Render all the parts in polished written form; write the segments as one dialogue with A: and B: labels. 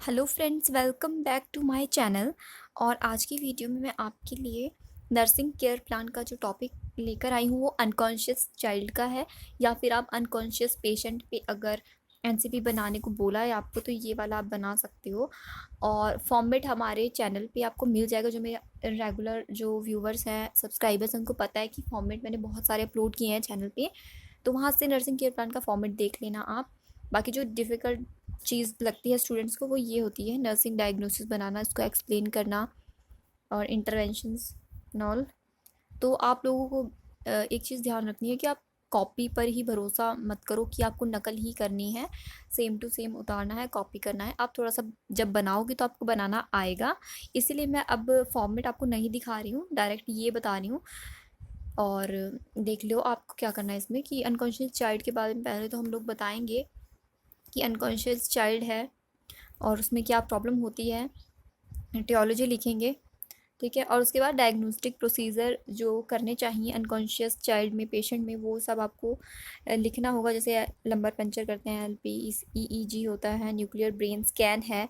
A: Hello friends, welcome back to my channel. और आज की वीडियो में मैं आपके लिए नर्सिंग केयर प्लान का जो टॉपिक लेकर आई हूँ वो अनकॉन्शियस चाइल्ड का है, या फिर आप अनकॉन्शियस पेशेंट पे अगर एनसीपी बनाने को बोला है आपको तो ये वाला आप बना सकते हो। और फॉर्मेट हमारे चैनल पे आपको मिल जाएगा। जो मेरे रेगुलर जो व्यूवर्स हैं, सब्सक्राइबर्स, उनको पता है कि फॉर्मेट मैंने बहुत सारे अपलोड किए हैं चैनल पे, तो वहाँ से नर्सिंग केयर प्लान का फॉर्मेट देख लेना आप। बाकी जो डिफ़िकल्ट चीज़ लगती है स्टूडेंट्स को वो ये होती है नर्सिंग डायग्नोसिस बनाना, इसको एक्सप्लेन करना और इंटरवेंशंस नॉल। तो आप लोगों को एक चीज़ ध्यान रखनी है कि आप कॉपी पर ही भरोसा मत करो कि आपको नकल ही करनी है, सेम टू सेम उतारना है, कॉपी करना है। आप थोड़ा सा जब बनाओगे तो आपको बनाना आएगा। इसीलिए मैं अब फॉर्मेट आपको नहीं दिखा रही हूँ, डायरेक्ट ये बता रही हूँ। और देख लो आपको क्या करना है इसमें कि अनकॉन्शियस चाइल्ड के बारे में पहले तो हम लोग बताएंगे कि अनकॉन्शियस चाइल्ड है और उसमें क्या प्रॉब्लम होती है, टियोलॉजी लिखेंगे, ठीक है। और उसके बाद डायग्नोस्टिक प्रोसीजर जो करने चाहिए अनकॉन्शियस चाइल्ड में, पेशेंट में, वो सब आपको लिखना होगा। जैसे लंबर पंचर करते हैं, एलपी, ईईजी होता है, न्यूक्लियर ब्रेन स्कैन है,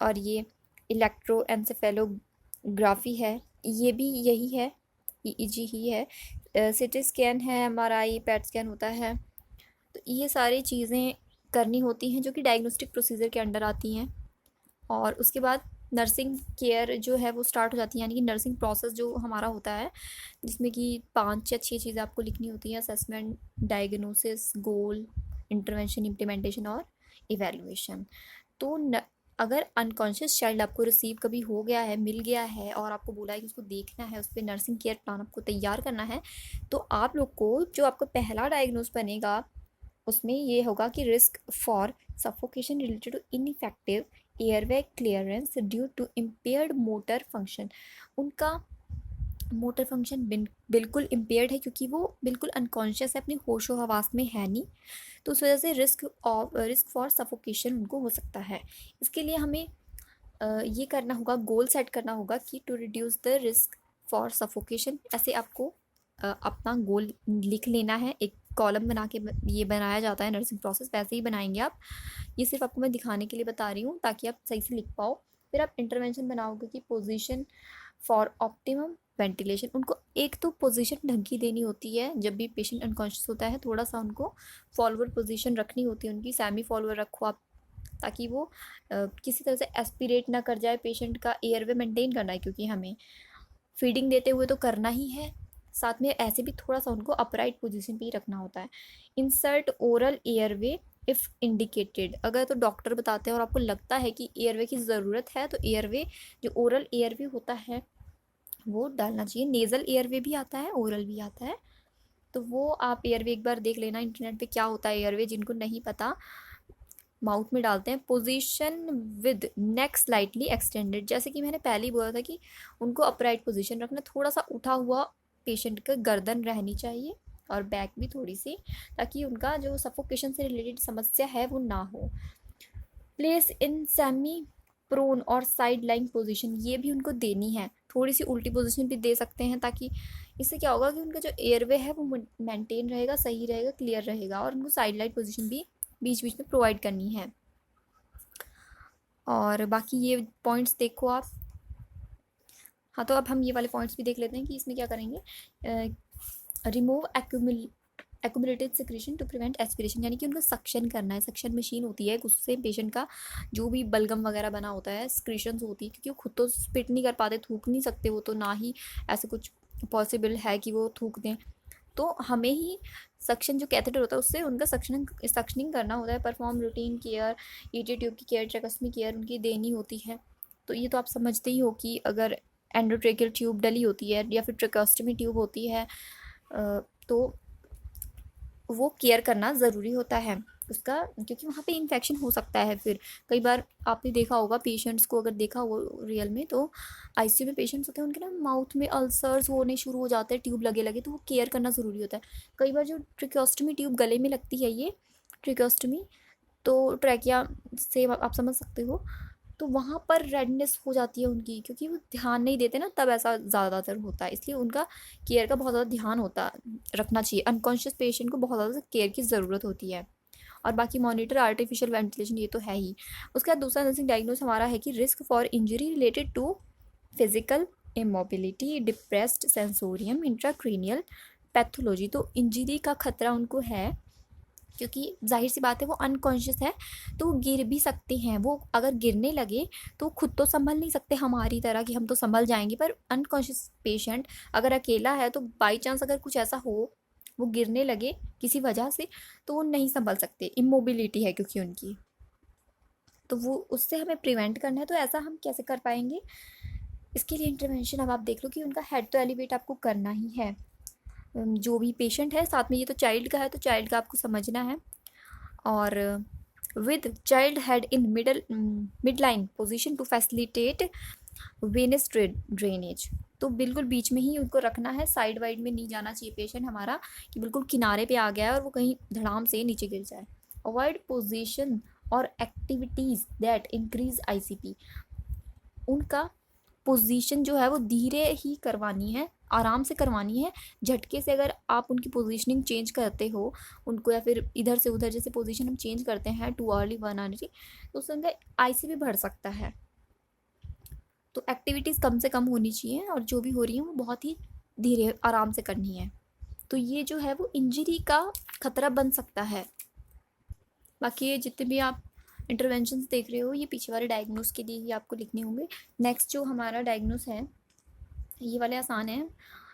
A: और ये इलेक्ट्रोएंसेफेलोग्राफी है, ये भी यही है, ईईजी ही है। सिटी स्कैन है, एमआरआई, पैट स्कैन होता है। तो ये सारी चीज़ें करनी होती हैं जो कि डायग्नोस्टिक प्रोसीजर के अंडर आती हैं। और उसके बाद नर्सिंग केयर जो है वो स्टार्ट हो जाती है, यानी कि नर्सिंग प्रोसेस जो हमारा होता है, जिसमें कि 5 या 6 चीज़ें आपको लिखनी होती हैं: असेसमेंट, डायग्नोसिस, गोल, इंटरवेंशन, इम्प्लीमेंटेशन और इवेलुएशन। तो अगर अनकॉन्शियस चाइल्ड आपको रिसीव कभी हो गया है, मिल गया है और आपको बोला है कि उसको देखना है, उस पर नर्सिंग केयर प्लान आपको तैयार करना है, तो आप लोग को जो आपका पहला डायग्नोस बनेगा उसमें ये होगा कि risk for suffocation related to ineffective airway clearance due to impaired motor function. उनका मोटर फंक्शन बिल्कुल इम्पेयर्ड है, क्योंकि वो बिल्कुल अनकॉन्शियस है, अपनी होशो हवास में है नहीं। तो उस वजह से रिस्क फॉर सफोकेशन उनको हो सकता है। इसके लिए हमें ये करना होगा, गोल सेट करना होगा कि to reduce the risk for suffocation. ऐसे आपको अपना गोल लिख लेना है, एक कॉलम बना के ये बनाया जाता है नर्सिंग प्रोसेस, वैसे ही बनाएंगे आप। ये सिर्फ आपको मैं दिखाने के लिए बता रही हूँ ताकि आप सही से लिख पाओ। फिर आप इंटरवेंशन बनाओगे कि पोजीशन फॉर ऑप्टिमम वेंटिलेशन। उनको एक तो पोजीशन ढंग की देनी होती है, जब भी पेशेंट अनकॉन्शियस होता है थोड़ा सा उनको फॉरवर्ड पोजीशन रखनी होती है, उनकी सेमी फॉरवर्ड रखो आप, ताकि वो किसी तरह से एस्पिरेट ना कर जाए। पेशेंट का एयरवे मेंटेन करना है, क्योंकि हमें फीडिंग देते हुए तो करना ही है, साथ में ऐसे भी थोड़ा सा उनको अपराइट पोजीशन पे ही रखना होता है। Insert oral airway if indicated. अगर तो डॉक्टर बताते हैं और आपको लगता है कि एयरवे की ज़रूरत है तो एयरवे, जो ओरल एयरवे होता है वो डालना चाहिए। नेज़ल एयरवे भी आता है, ओरल भी आता है, तो वो आप एयरवे एक बार देख लेना इंटरनेट पे क्या होता है एयरवे, जिनको नहीं पता माउथ में डालते हैं। Position with neck slightly extended, जैसे कि मैंने पहले ही बोला था कि उनको अपराइट पोजीशन रखना, थोड़ा सा उठा हुआ पेशेंट का गर्दन रहनी चाहिए और बैक भी थोड़ी सी, ताकि उनका जो सफोकेशन से रिलेटेड समस्या है वो ना हो। प्लेस इन सेमी प्रोन और साइड लाइन पोजीशन, ये भी उनको देनी है, थोड़ी सी उल्टी पोजीशन भी दे सकते हैं, ताकि इससे क्या होगा कि उनका जो एयरवे है वो मेंटेन रहेगा, सही रहेगा, क्लियर रहेगा। और उनको साइड लाइन पोजीशन भी बीच बीच में प्रोवाइड करनी है। और बाकी ये पॉइंट्स देखो आप। हाँ, तो अब हम ये वाले पॉइंट्स भी देख लेते हैं कि इसमें क्या करेंगे। Remove accumulated secretion to prevent aspiration, यानी कि उनको सक्शन करना है। सक्शन मशीन होती है, उससे पेशेंट का जो भी बलगम वगैरह बना होता है, सिक्रेशंस होती है, क्योंकि वो खुद तो स्पिट नहीं कर पाते, थूक नहीं सकते वो, तो ना ही ऐसे कुछ पॉसिबल है कि वो थूक दें। तो हमें ही सक्शन जो कैथेटर होता है उससे उनका सक्शनिंग करना होता है। Perform routine care, ET tube की केयर, ट्रेकोस्टमी केयर उनकी देनी होती है। तो ये तो आप समझते ही हो कि अगर एंडोट्रेकियल ट्यूब डली होती है या फिर ट्रेकोस्टमी ट्यूब होती है, तो वो केयर करना ज़रूरी होता है उसका, क्योंकि वहाँ पे इन्फेक्शन हो सकता है। फिर कई बार आपने देखा होगा पेशेंट्स को, अगर देखा हो रियल में, तो आईसीयू में पेशेंट्स होते हैं, उनके ना माउथ में अल्सर्स होने शुरू हो जाते हैं ट्यूब लगे लगे, तो वो केयर करना ज़रूरी होता है। कई बार जो ट्रिकोस्टमी ट्यूब गले में लगती है, ये ट्रिकोस्टमी, तो ट्रैकिया से आप समझ सकते हो, तो वहाँ पर रेडनेस हो जाती है उनकी, क्योंकि वो ध्यान नहीं देते ना, तब ऐसा ज़्यादातर होता है। इसलिए उनका केयर का बहुत ज़्यादा ध्यान होता रखना चाहिए। अनकॉन्शियस पेशेंट को बहुत ज़्यादा केयर की ज़रूरत होती है। और बाकी मॉनिटर, आर्टिफिशियल वेंटिलेशन, ये तो है ही। उसके बाद दूसरा नर्सिंग डायग्नोस हमारा है कि risk for injury related to physical immobility, depressed sensorium, intracranial pathology. तो इंजरी का खतरा उनको है क्योंकि जाहिर सी बात है वो अनकॉन्शियस है, तो वो गिर भी सकते हैं। वो अगर गिरने लगे तो खुद तो संभल नहीं सकते हमारी तरह कि हम तो संभल जाएंगे, पर अनकॉन्शियस पेशेंट अगर अकेला है तो बाई चांस अगर कुछ ऐसा हो, वो गिरने लगे किसी वजह से, तो वो नहीं संभल सकते, इमोबिलिटी है क्योंकि उनकी। तो वो उससे हमें प्रिवेंट करना है। तो ऐसा हम कैसे कर पाएंगे? इसके लिए इंटरवेंशन अब आप देख लो कि उनका हेड तो एलिवेट आपको करना ही है। जो भी पेशेंट है, साथ में ये तो चाइल्ड का है, तो चाइल्ड का आपको समझना है। और with child head in mid line position to facilitate venous drainage. तो बिल्कुल बीच में ही उनको रखना है, साइड वाइड में नहीं जाना चाहिए पेशेंट हमारा कि बिल्कुल किनारे पे आ गया है और वो कहीं धड़ाम से नीचे गिर जाए। अवॉइड पोजीशन और एक्टिविटीज़ दैट इंक्रीज आईसीपी। उनका पोजीशन जो है वो धीरे ही करवानी है, आराम से करवानी है। झटके से अगर आप उनकी पोजीशनिंग चेंज करते हो उनको, या फिर इधर से उधर जैसे पोजीशन हम चेंज करते हैं टू अर्ली वन अर्ली, तो उससे उनका आईसीपी बढ़ सकता है। तो एक्टिविटीज़ कम से कम होनी चाहिए और जो भी हो रही है वो बहुत ही धीरे आराम से करनी है। तो ये जो है वो इंजरी का खतरा बन सकता है। बाकी ये जितने भी आप इंटरवेंशंस देख रहे हो ये पीछे वाले डायग्नोस के लिए ही आपको लिखने होंगे। नेक्स्ट जो हमारा डायग्नोस है ये वाले आसान है।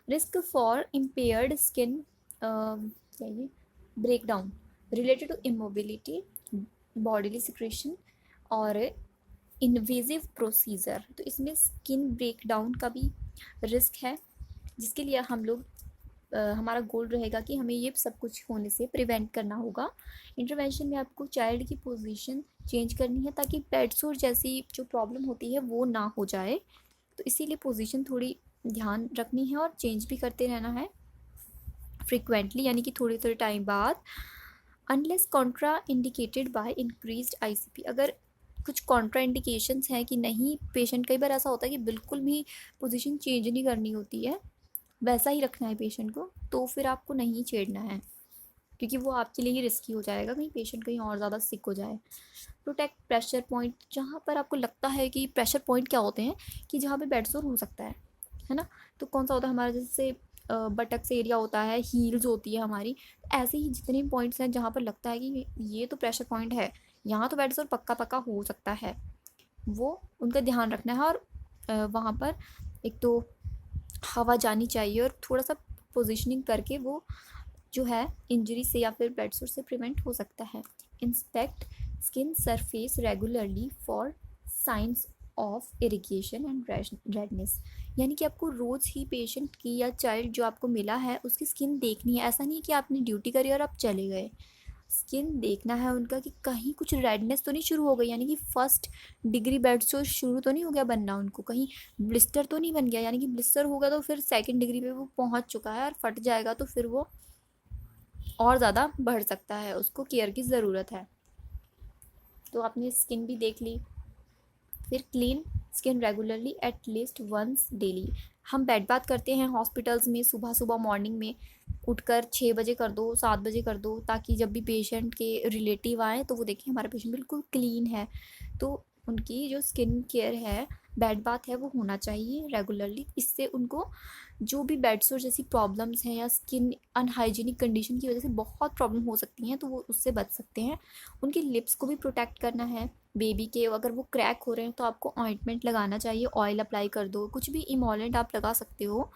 A: रिस्क फॉर इम्पेयर्ड स्किन चाहिए breakdown related to immobility, bodily secretion और इन्वेजिव प्रोसीजर। तो इसमें स्किन ब्रेकडाउन का भी रिस्क है, जिसके लिए हम लोग हमारा गोल रहेगा कि हमें ये सब कुछ होने से प्रिवेंट करना होगा। इंटरवेंशन में आपको चाइल्ड की पोजीशन चेंज करनी है ताकि बेड सोर जैसी जो प्रॉब्लम होती है वो ना हो जाए। तो इसीलिए पोजीशन थोड़ी ध्यान रखनी है और चेंज भी करते रहना है फ्रिक्वेंटली, यानी कि थोड़े थोड़े टाइम बाद। Unless Contra indicated by increased ICP. अगर कुछ कॉन्ट्रा इंडिकेशंस हैं कि नहीं, पेशेंट कई बार ऐसा होता है कि बिल्कुल भी पोजीशन चेंज नहीं करनी होती है, वैसा ही रखना है पेशेंट को, तो फिर आपको नहीं छेड़ना है क्योंकि वो आपके लिए ही रिस्की हो जाएगा, कहीं पेशेंट कहीं और ज़्यादा सिक हो जाए। प्रोटेक्ट प्रेशर पॉइंट, जहाँ पर आपको लगता है कि प्रेशर पॉइंट क्या होते हैं कि जहाँ पे बेड सोर हो सकता है ना। तो कौन सा होता है हमारा, जैसे बटक से एरिया होता है, हील्स होती है हमारी, ऐसे ही जितने पॉइंट्स हैं जहाँ पर लगता है कि ये तो प्रेशर पॉइंट है, यहाँ तो बेड सोर पक्का पक्का हो सकता है, वो उनका ध्यान रखना है। और वहाँ पर एक तो हवा जानी चाहिए और थोड़ा सा पोजीशनिंग करके वो जो है इंजरी से या फिर ब्लड सोर्स से प्रिवेंट हो सकता है। Inspect skin surface regularly for science of irrigation and redness. यानी कि आपको रोज़ ही पेशेंट की या चाइल्ड जो आपको मिला है उसकी स्किन देखनी है। ऐसा नहीं है कि आपने ड्यूटी करी और आप चले गए, स्किन देखना है उनका कि कहीं कुछ रेडनेस तो नहीं शुरू हो गई, यानी कि फर्स्ट डिग्री बेड सोर शुरू तो नहीं हो गया बनना, उनको कहीं ब्लिस्टर तो नहीं बन गया, यानी कि ब्लिस्टर होगा तो फिर सेकंड डिग्री पे वो पहुंच चुका है और फट जाएगा तो फिर वो और ज़्यादा बढ़ सकता है, उसको केयर की ज़रूरत है। तो आपने स्किन भी देख ली। फिर clean skin regularly at least once daily. हम बेड बाथ करते हैं हॉस्पिटल्स में सुबह सुबह मॉर्निंग में उठकर 6 बजे कर दो, 7 बजे कर दो, ताकि जब भी पेशेंट के रिलेटिव आए तो वो देखें हमारा पेशेंट बिल्कुल क्लीन है। तो उनकी जो स्किन केयर है, बेड बाथ है, वो होना चाहिए रेगुलरली। इससे उनको जो भी बेड सोर जैसी प्रॉब्लम्स हैं या स्किन अनहाइजीनिक कंडीशन की वजह से बहुत प्रॉब्लम हो सकती हैं तो वो उससे बच सकते हैं। उनके लिप्स को भी प्रोटेक्ट करना है। बेबी के अगर वो क्रैक हो रहे हैं तो आपको ऑइंटमेंट लगाना चाहिए, ऑयल अप्लाई कर दो, कुछ भी इमोलेंट आप लगा सकते हो।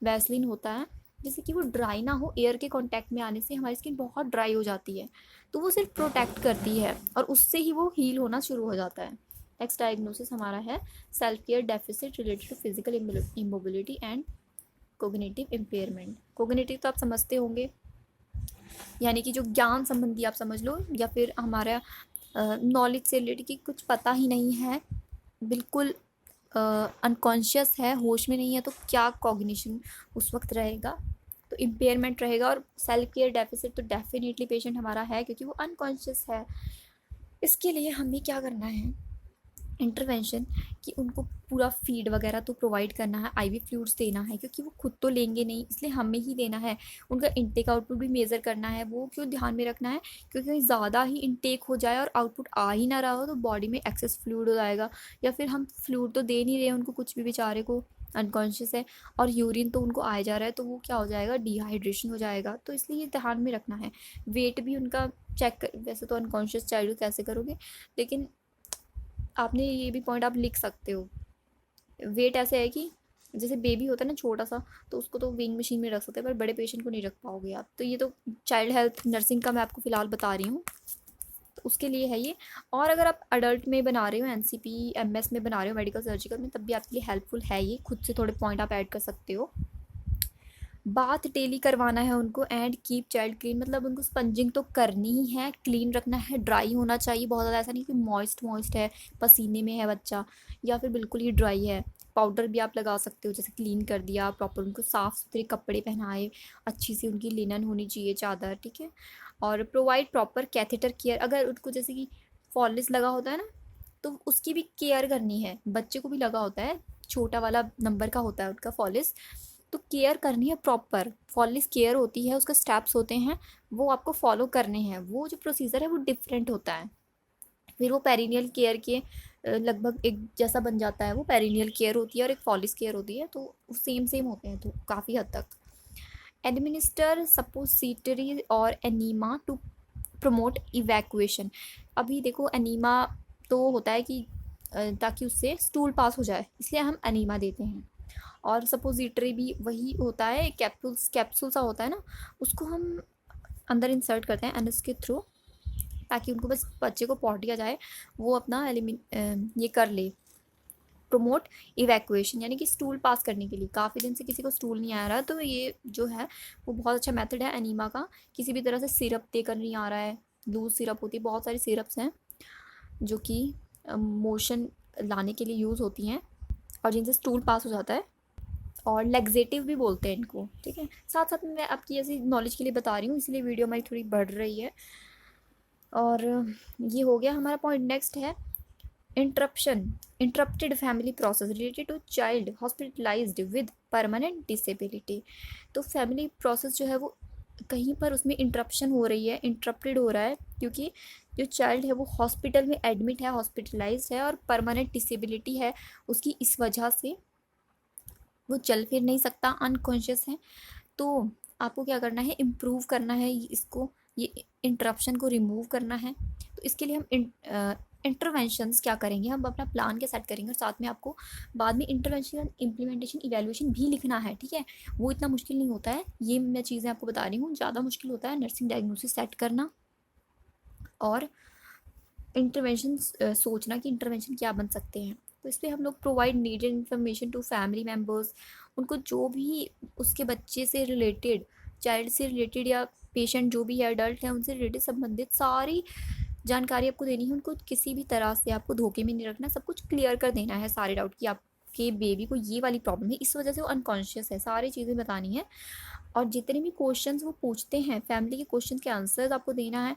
A: वैसलीन होता है जैसे कि वो ड्राई ना हो, एयर के कांटेक्ट में आने से हमारी स्किन बहुत ड्राई हो जाती है, तो वो सिर्फ प्रोटेक्ट करती है और उससे ही वो हील होना शुरू हो जाता है। नेक्स्ट डायग्नोसिस हमारा है self care deficit related to physical immobility and cognitive impairment. Cognitive तो आप समझते होंगे, यानी कि जो ज्ञान संबंधी आप समझ लो, या फिर हमारा नॉलेज से रिलेटेड कि कुछ पता ही नहीं है, बिल्कुल अनकॉन्शियस है, होश में नहीं है, तो क्या कॉग्निशन उस वक्त रहेगा, तो इम्पेयरमेंट रहेगा। और सेल्फ केयर डेफिसिट तो डेफिनेटली पेशेंट हमारा है क्योंकि वो अनकॉन्शियस है। इसके लिए हमें क्या करना है, इंटरवेंशन कि उनको पूरा फीड वगैरह तो प्रोवाइड करना है, आईवी फ्लूइड्स देना है, क्योंकि वो खुद तो लेंगे नहीं, इसलिए हमें ही देना है। उनका इनटेक आउटपुट भी मेज़र करना है। वो क्यों ध्यान में रखना है, क्योंकि कहीं ज़्यादा ही इनटेक हो जाए और आउटपुट आ ही ना रहा हो तो बॉडी में एक्सेस फ्लूइड हो जाएगा, या फिर हम फ्लूइड तो दे नहीं रहे उनको कुछ भी, बेचारे को अनकॉन्शियस है और यूरिन तो उनको आया जा रहा है, तो वो क्या हो जाएगा, डिहाइड्रेशन हो जाएगा। तो इसलिए ये ध्यान में रखना है। वेट भी उनका चेक कर, वैसे तो अनकॉन्शियस चाइल्ड को कैसे करोगे, लेकिन आपने ये भी पॉइंट आप लिख सकते हो। वेट ऐसे है कि जैसे बेबी होता है ना छोटा सा, तो उसको तो वेइंग मशीन में रख सकते हैं, पर बड़े पेशेंट को नहीं रख पाओगे आप। तो ये तो चाइल्ड हेल्थ नर्सिंग का मैं आपको फ़िलहाल बता रही हूँ, तो उसके लिए है ये। और अगर आप अडल्ट में बना रहे हो, एनसीपी एमएस में बना रहे हो, मेडिकल सर्जिकल में, तब भी आपके लिए हेल्पफुल है ये। खुद से थोड़े पॉइंट आप ऐड कर सकते हो। बाथ डेली करवाना है उनको, एंड कीप चाइल्ड क्लीन, मतलब उनको स्पंजिंग तो करनी ही है, क्लीन रखना है, ड्राई होना चाहिए बहुत ज़्यादा, ऐसा नहीं कि मॉइस्ट मॉइस्ट है, पसीने में है बच्चा, या फिर बिल्कुल ही ड्राई है। पाउडर भी आप लगा सकते हो, जैसे क्लीन कर दिया प्रॉपर, उनको साफ़ सुथरे कपड़े पहनाए, अच्छी सी उनकी लिनन होनी चाहिए चादर, ठीक है। और प्रोवाइड प्रॉपर कैथेटर केयर, अगर उनको जैसे कि फॉलिस लगा होता है ना, तो उसकी भी केयर करनी है। बच्चे को भी लगा होता है, छोटा वाला नंबर का होता है उनका फॉलिस, तो केयर करनी है प्रॉपर। फॉलिस केयर होती है, उसके स्टेप्स होते हैं, वो आपको फॉलो करने हैं। वो जो प्रोसीजर है वो डिफरेंट होता है। फिर वो पेरिनियल केयर के लगभग एक जैसा बन जाता है। वो पेरिनियल केयर होती है और एक फॉलिस केयर होती है, तो सेम सेम होते हैं तो काफ़ी हद तक। एडमिनिस्टर सपोसिटरी और एनीमा टू प्रमोट इवैक्यूएशन। अभी देखो एनीमा तो होता है कि ताकि उससे स्टूल पास हो जाए, इसलिए हम एनीमा देते हैं। और सपोजिटरी भी वही होता है, कैप्सूल सा होता है ना, उसको हम अंदर इंसर्ट करते हैं एनस के थ्रू, ताकि उनको बस बच्चे को पॉटी आ जाए, वो अपना ये कर ले, प्रमोट इवैक्यूएशन, यानी कि स्टूल पास करने के लिए। काफ़ी दिन से किसी को स्टूल नहीं आ रहा, तो ये जो है वो बहुत अच्छा मेथड है एनीमा का। किसी भी तरह से सिरप देकर नहीं आ रहा है, लूज सिरप होती है, बहुत सारी सिरप्स हैं जो कि मोशन लाने के लिए यूज़ होती हैं और जिनसे स्टूल पास हो जाता है, और लेग्जेटिव भी बोलते हैं इनको, ठीक है। साथ साथ में मैं आपकी ऐसी नॉलेज के लिए बता रही हूँ, इसलिए वीडियो हमारी थोड़ी बढ़ रही है। और ये हो गया हमारा पॉइंट। नेक्स्ट है interrupted family process related to child hospitalised with permanent disability. तो फैमिली प्रोसेस जो है वो कहीं पर उसमें इंटरप्शन हो रही है, इंटरप्टेड हो रहा है, क्योंकि जो चाइल्ड है वो हॉस्पिटल में एडमिट है, हॉस्पिटलाइज्ड है और परमानेंट डिसेबिलिटी है उसकी, इस वजह से वो चल फिर नहीं सकता, अनकॉन्शियस है। तो आपको क्या करना है, इम्प्रूव करना है इसको, ये इंटरप्शन को रिमूव करना है। तो इसके लिए हम इंटरवेंशंस क्या करेंगे, हम अपना प्लान के सेट करेंगे, और साथ में आपको बाद में इंटरवेंशन इम्प्लीमेंटेशन इवैल्यूएशन भी लिखना है, ठीक है। वो इतना मुश्किल नहीं होता है, ये मैं चीज़ें आपको बता रही हूँ। ज़्यादा मुश्किल होता है नर्सिंग डायग्नोसिस सेट करना और इंटरवेंशन सोचना कि इंटरवेंशन क्या बन सकते हैं। तो इसलिए हम लोग provide needed information to family members, उनको जो भी उसके बच्चे से रिलेटेड, चाइल्ड से रिलेटेड या पेशेंट जो भी है, अडल्ट है, उनसे रिलेटेड संबंधित सारी जानकारी आपको देनी है उनको। किसी भी तरह से आपको धोखे में नहीं रखना, सब कुछ क्लियर कर देना है, सारे डाउट कि आपके बेबी को ये वाली प्रॉब्लम है, इस वजह से वो अनकॉन्शियस है, सारी चीज़ें बतानी है। और जितने भी क्वेश्चंस वो पूछते हैं, फैमिली के क्वेश्चन के आंसर्स आपको देना है।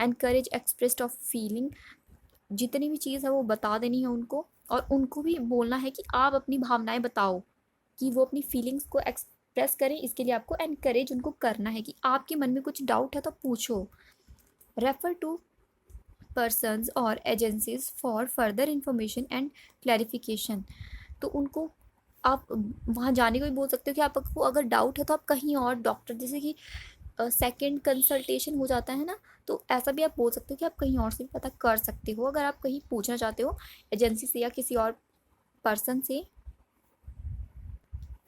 A: एनकरेज एक्सप्रेस ऑफ फीलिंग, जितनी भी चीज़ है वो बता देनी है उनको, और उनको भी बोलना है कि आप अपनी भावनाएं बताओ, कि वो अपनी फीलिंग्स को एक्सप्रेस करें। इसके लिए आपको एनकरेज उनको करना है कि आपके मन में कुछ डाउट है तो पूछो। रेफर टू पर्सन्स और agencies for further information and clarification. तो उनको आप वहाँ जाने को भी बोल सकते हो कि आपको अगर डाउट है तो आप कहीं और डॉक्टर, जैसे कि सेकंड कंसल्टेशन हो जाता है ना, तो ऐसा भी आप बोल सकते हो कि आप कहीं और से भी पता कर सकते हो, अगर आप कहीं पूछना चाहते हो एजेंसी से या किसी और पर्सन से।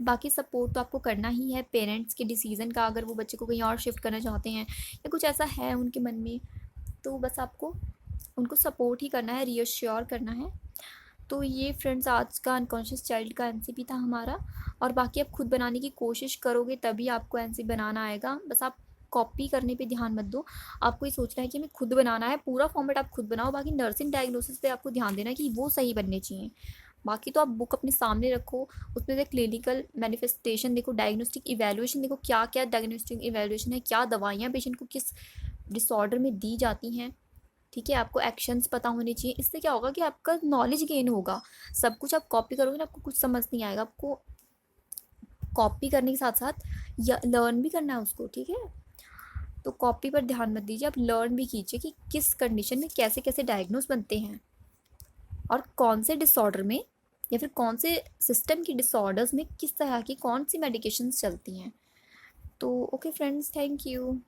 A: बाकी सपोर्ट तो आपको करना ही है पेरेंट्स के डिसीज़न का, अगर वो बच्चे को कहीं और शिफ्ट करना चाहते हैं या कुछ ऐसा है उनके मन में, तो बस आपको उनको सपोर्ट ही करना है, रीअश्योर करना है। तो ये फ्रेंड्स आज का अनकॉन्शियस चाइल्ड का एनसीपी था हमारा। और बाकी आप खुद बनाने की कोशिश करोगे तभी आपको एनसीपी बनाना आएगा, बस आप कॉपी करने पे ध्यान मत दो। आपको ये सोचना है कि हमें खुद बनाना है, पूरा फॉर्मेट आप खुद बनाओ। बाकी नर्सिंग डायग्नोसिस पे आपको ध्यान देना है कि वो सही बनने चाहिए। बाकी तो आप बुक अपने सामने रखो, उसमें से क्लिनिकल मैनिफेस्टेशन देखो, डायग्नोस्टिक इवैल्यूएशन देखो, क्या क्या डायग्नोस्टिक इवैल्यूएशन है, क्या दवाइयाँ पेशेंट को किस डिसऑर्डर में दी जाती हैं, ठीक है, आपको एक्शंस पता होने चाहिए। इससे क्या होगा कि आपका नॉलेज गेन होगा। सब कुछ आप कॉपी करोगे ना, आपको कुछ समझ नहीं आएगा। आपको कॉपी करने के साथ साथ या लर्न भी करना है उसको, ठीक है। तो कॉपी पर ध्यान मत दीजिए, आप लर्न भी कीजिए कि किस कंडीशन में कैसे कैसे डायग्नोस बनते हैं और कौन से डिसऑर्डर में या फिर कौन से सिस्टम की डिसऑर्डर्स में किस तरह की कौन सी मेडिकेशंस चलती हैं। तो ओके फ्रेंड्स, थैंक यू।